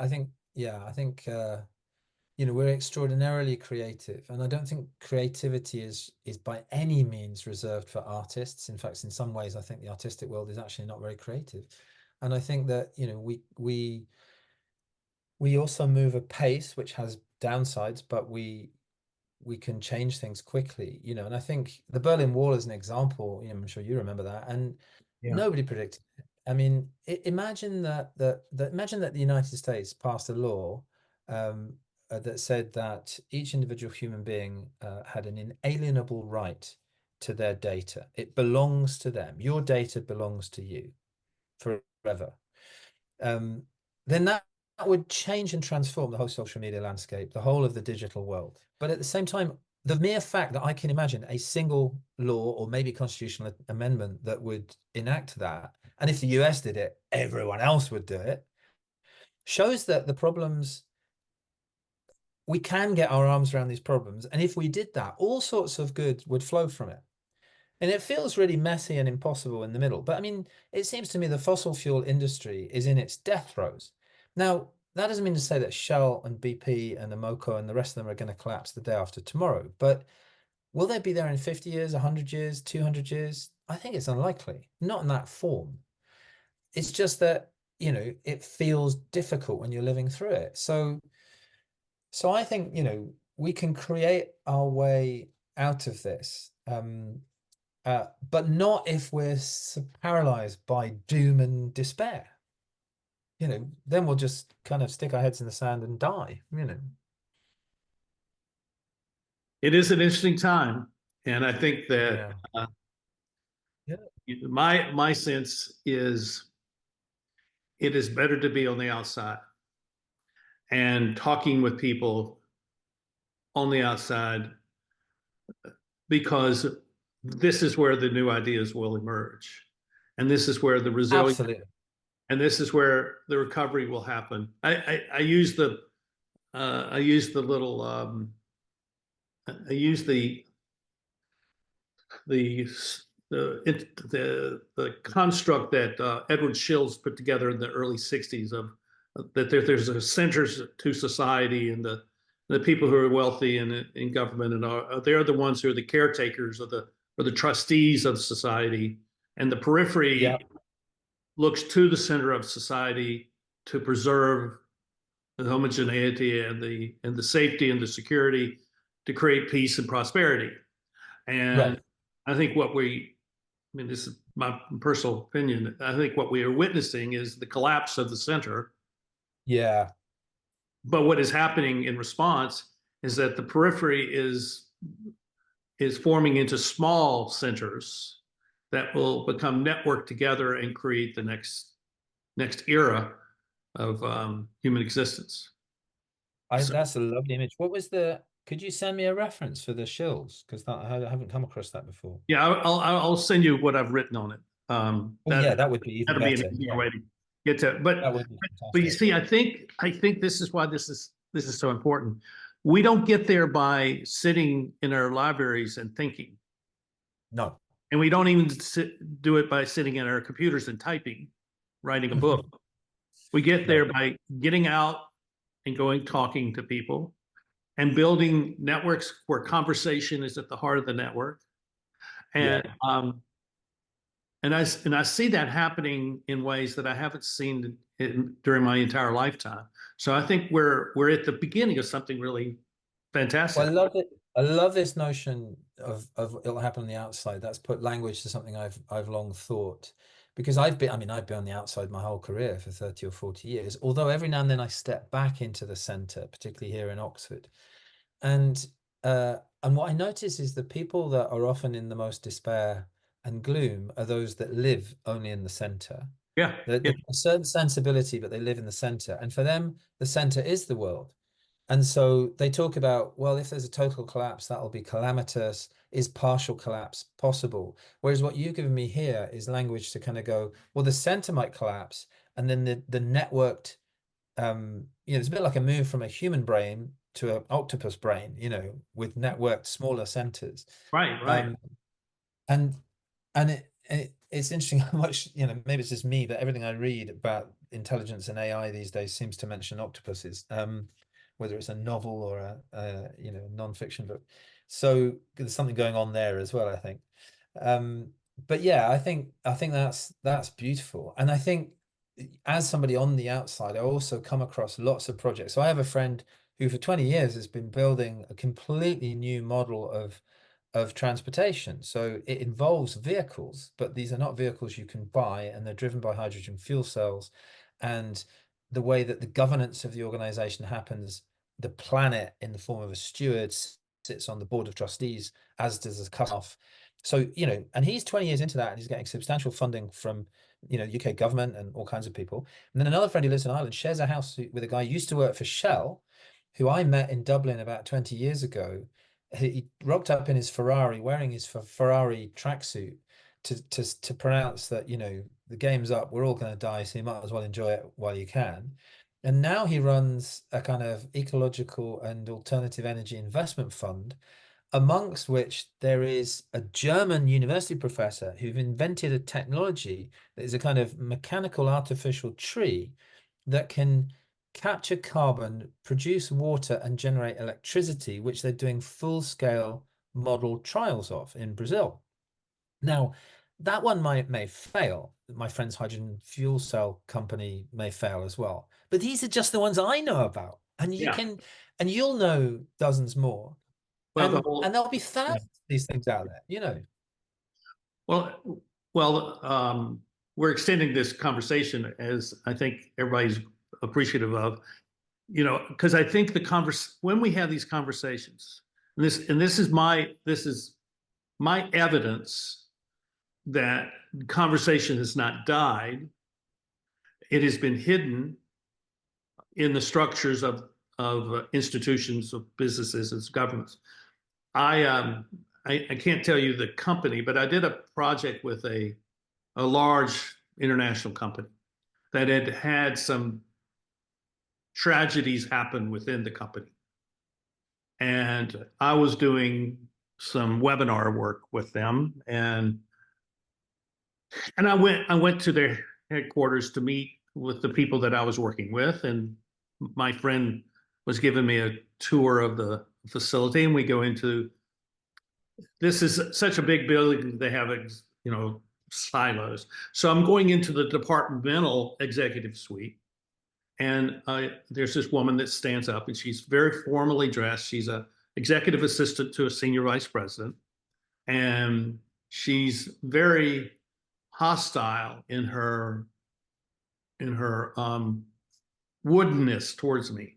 we're extraordinarily creative, and I don't think creativity is by any means reserved for artists. In fact, in some ways, I think the artistic world is actually not very creative. And I think that, we also move a pace which has downsides, but we can change things quickly, and I think the Berlin Wall is an example. I'm sure you remember that, and nobody predicted it. I mean, imagine that the United States passed a law that said that each individual human being had an inalienable right to their data. It belongs to them. Your data belongs to you forever. Then that would change and transform the whole social media landscape, the whole of the digital world. But at the same time, the mere fact that I can imagine a single law or maybe constitutional amendment that would enact that, and if the US did it, everyone else would do it, shows that the problems, we can get our arms around these problems. And if we did that, all sorts of good would flow from it. And it feels really messy and impossible in the middle. But I mean, it seems to me the fossil fuel industry is in its death throes. Now, that doesn't mean to say that Shell and BP and Amoco and the rest of them are going to collapse the day after tomorrow. But will they be there in 50 years, 100 years, 200 years? I think it's unlikely, not in that form. It's just that, it feels difficult when you're living through it. So I think, we can create our way out of this. But not if we're paralyzed by doom and despair. Then we'll just kind of stick our heads in the sand and die. it is an interesting time, and I think that my sense is it is better to be on the outside and talking with people on the outside, because this is where the new ideas will emerge, and this is where the resilience, and this is where the recovery will happen. I use the construct that Edward Shills put together in the early 60s of that there's a centers to society, and The people who are wealthy in government and they're the ones who are the caretakers of the trustees of society, and the periphery Yeah. looks to the center of society to preserve the homogeneity and the safety and the security to create peace and prosperity. And Right. I think I mean, this is my personal opinion. I think what we are witnessing is the collapse of the center. Yeah. But what is happening in response is that the periphery is forming into small centers that will become networked together and create the next era of human existence. So, That's a lovely image. What was could you send me a reference for the shills? Because I haven't come across that before. yeah, I'll send you what I've written on it. Oh, yeah, that would be even That'll be an better. easier Yeah, way to get to it. that would be But you fantastic. see, I think this is why this is so important. We don't get there by sitting in our libraries and thinking. No. And we don't even do it by sitting in our computers and typing, writing a book. We get No. there by getting out and going, talking to people and building networks where conversation is at the heart of the network. And Yeah. and I see that happening in ways that I haven't seen during my entire lifetime. So I think we're at the beginning of something really fantastic. Well, I love it. I love this notion of it'll happen on the outside. That's put language to something I've long thought. Because I've been on the outside my whole career for 30 or 40 years, although every now and then I step back into the center, particularly here in Oxford. And and what I notice is the people that are often in the most despair and gloom are those that live only in the center. Yeah, yeah, They've got a certain sensibility, but they live in the center. And for them, the center is the world. And so they talk about, well, if there's a total collapse, that'll be calamitous. Is partial collapse possible? Whereas what you've given me here is language to kind of go, well, the center might collapse, and then the networked, it's a bit like a move from a human brain to an octopus brain, with networked smaller centers. right, right. Um, and and it's interesting how much, maybe it's just me, but everything I read about intelligence and AI these days seems to mention octopuses, whether it's a novel or a non-fiction book. So there's something going on there as well, I think. But yeah, I think that's beautiful. And I think as somebody on the outside, I also come across lots of projects. So I have a friend who for 20 years has been building a completely new model of transportation. So it involves vehicles, but these are not vehicles you can buy, and they're driven by hydrogen fuel cells. And the way that the governance of the organization happens, the planet in the form of a steward sits on the board of trustees, as does the cutoff. So, and he's 20 years into that, and he's getting substantial funding from, UK government and all kinds of people. And then another friend who lives in Ireland shares a house with a guy who used to work for Shell, who I met in Dublin about 20 years ago. He rocked up in his Ferrari, wearing his Ferrari tracksuit to pronounce that, the game's up, we're all going to die, so you might as well enjoy it while you can. And now he runs a kind of ecological and alternative energy investment fund, amongst which there is a German university professor who've invented a technology that is a kind of mechanical artificial tree that can capture carbon, produce water, and generate electricity, which they're doing full-scale model trials of in Brazil. Now, that one may fail. My friend's hydrogen fuel cell company may fail as well. But these are just the ones I know about. And Yeah. you'll know dozens more. Well, the And whole there'll be thousands of these things out there. well, we're extending this conversation as I think everybody's appreciative of, because I think when we have these conversations, and this is my evidence that conversation has not died. It has been hidden in the structures of institutions, of businesses, and governments. I can't tell you the company, but I did a project with a large international company that had some tragedies happen within the company. And I was doing some webinar work with them, and I went to their headquarters to meet with the people that I was working with, and my friend was giving me a tour of the facility, and we go into, this is such a big building, they have, silos. So I'm going into the departmental executive suite, and there's this woman that stands up, and she's very formally dressed. She's a executive assistant to a senior vice president, and she's very hostile in her woodenness towards me.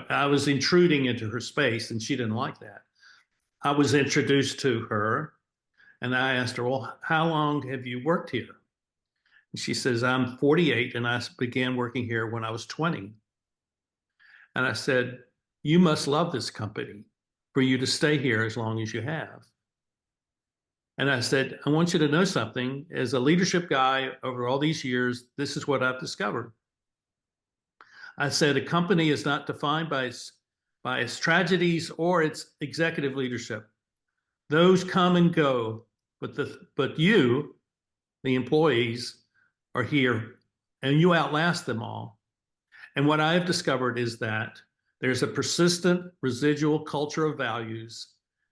I was intruding into her space, and she didn't like that. I was introduced to her, and I asked her, well, how long have you worked here? And she says, I'm 48, and I began working here when I was 20. And I said, you must love this company for you to stay here as long as you have. And I said, I want you to know something. As a leadership guy over all these years, this is what I've discovered. I said, a company is not defined by its tragedies or its executive leadership. Those come and go, but you, the employees, are here, and you outlast them all. And what I have discovered is that there's a persistent residual culture of values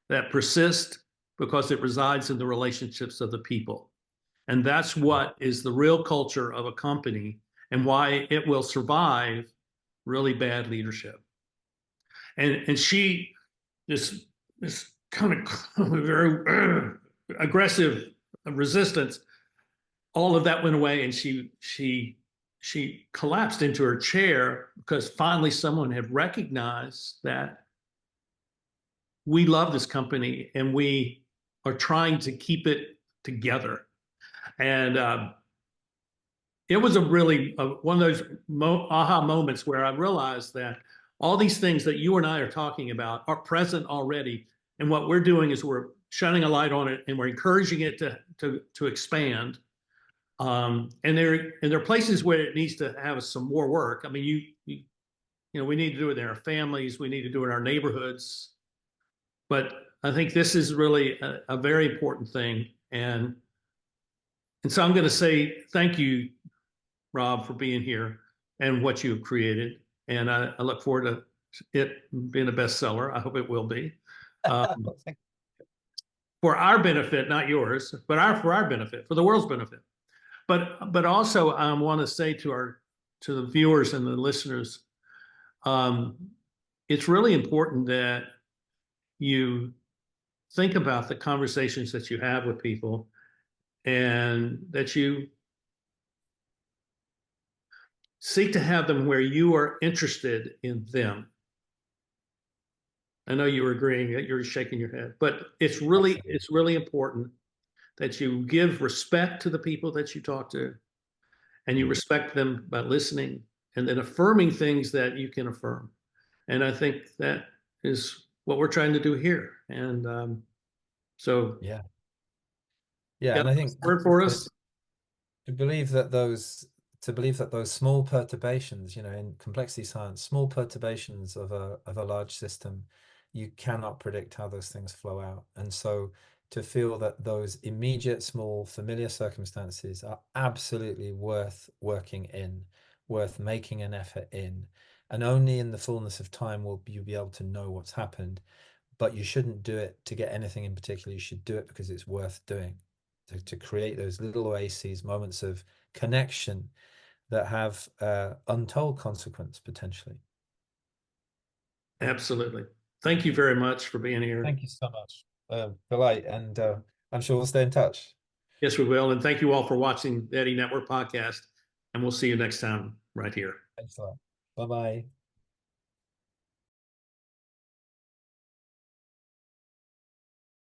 that persist because it resides in the relationships of the people. And that's what is the real culture of a company, and why it will survive really bad leadership. And she, this kind of very aggressive resistance, all of that went away, and she collapsed into her chair because finally someone had recognized that we love this company and we are trying to keep it together. And it was a really one of those aha moments where I realized that all these things that you and I are talking about are present already. And what we're doing is we're shining a light on it, and we're encouraging it to expand. And there are places where it needs to have some more work. I mean, we need to do it in our families. We need to do it in our neighborhoods. But I think this is really a very important thing. And so I'm going to say thank you, Rob, for being here and what you've created. And I look forward to it being a bestseller. I hope it will be. For our benefit, not yours, but for our benefit, for the world's benefit. But also I want to say to the viewers and the listeners, it's really important that you think about the conversations that you have with people, and that you seek to have them where you are interested in them. I know you were agreeing, that you're shaking your head, but it's really important that you give respect to the people that you talk to, and you respect them by listening and then affirming things that you can affirm. And I think that is what we're trying to do here. And so yeah, and I think word for us. To believe that those small perturbations, in complexity science, small perturbations of a large system, you cannot predict how those things flow out. And so to feel that those immediate, small, familiar circumstances are absolutely worth working in, worth making an effort in, and only in the fullness of time will you be able to know what's happened. But you shouldn't do it to get anything in particular. You should do it because it's worth doing, to create those little oases, moments of connection that have untold consequence potentially. Absolutely. Thank you very much for being here. Thank you so much. Delight, and I'm sure we'll stay in touch. Yes, we will. And thank you all for watching the Eddy Network podcast. And we'll see you next time right here. Thanks a lot. Bye-bye.